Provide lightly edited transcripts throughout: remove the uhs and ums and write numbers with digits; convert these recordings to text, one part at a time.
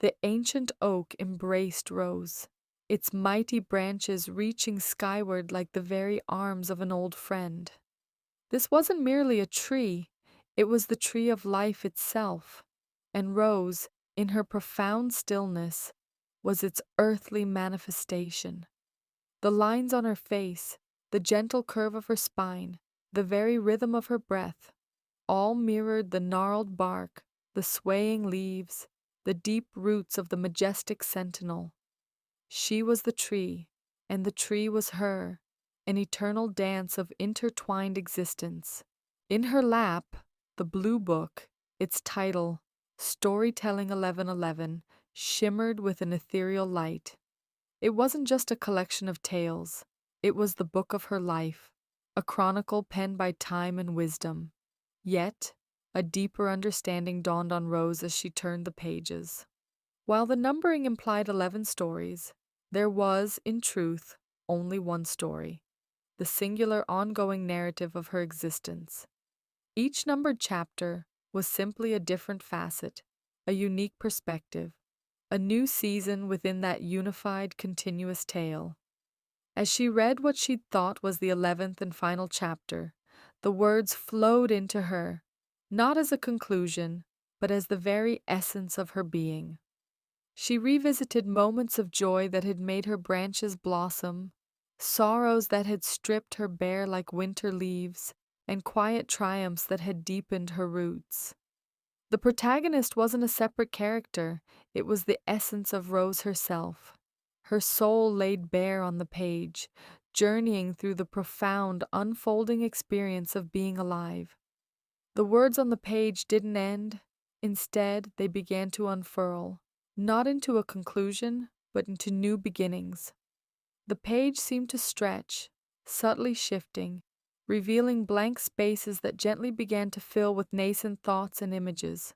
The ancient oak embraced Rose, its mighty branches reaching skyward like the very arms of an old friend. This wasn't merely a tree, it was the tree of life itself, and Rose, in her profound stillness, was its earthly manifestation. The lines on her face, the gentle curve of her spine, the very rhythm of her breath, all mirrored the gnarled bark, the swaying leaves, the deep roots of the majestic sentinel. She was the tree, and the tree was her, an eternal dance of intertwined existence. In her lap, the blue book, its title, Storytelling 1111, shimmered with an ethereal light. It wasn't just a collection of tales, it was the book of her life, a chronicle penned by time and wisdom. Yet, a deeper understanding dawned on Rose as she turned the pages. While the numbering implied 11 stories, there was, in truth, only one story, the singular ongoing narrative of her existence. Each numbered chapter was simply a different facet, a unique perspective, a new season within that unified, continuous tale. As she read what she thought was the 11th and final chapter, the words flowed into her, not as a conclusion, but as the very essence of her being. She revisited moments of joy that had made her branches blossom, sorrows that had stripped her bare like winter leaves, and quiet triumphs that had deepened her roots. The protagonist wasn't a separate character, it was the essence of Rose herself. Her soul laid bare on the page, journeying through the profound, unfolding experience of being alive. The words on the page didn't end, instead, they began to unfurl, not into a conclusion, but into new beginnings. The page seemed to stretch, subtly shifting, revealing blank spaces that gently began to fill with nascent thoughts and images.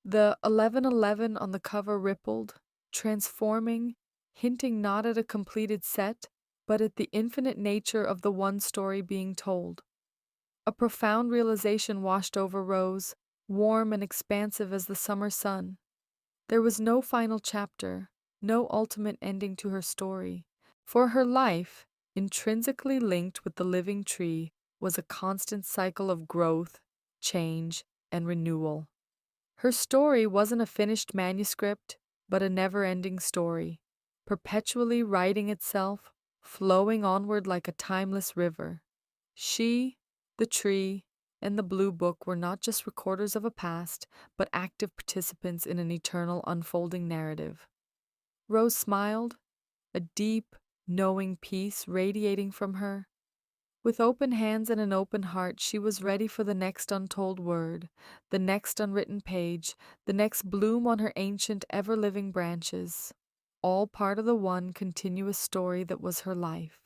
The 1111 on the cover rippled, transforming, hinting not at a completed set, but at the infinite nature of the one story being told. A profound realization washed over Rose, warm and expansive as the summer sun. There was no final chapter, no ultimate ending to her story, for her life, intrinsically linked with the living tree, was a constant cycle of growth, change, and renewal. Her story wasn't a finished manuscript, but a never ending story, perpetually writing itself, flowing onward like a timeless river. She, the tree, and the blue book were not just recorders of a past, but active participants in an eternal unfolding narrative. Rose smiled, a deep, knowing peace radiating from her. With open hands and an open heart, she was ready for the next untold word, the next unwritten page, the next bloom on her ancient, ever living branches, all part of the one continuous story that was her life.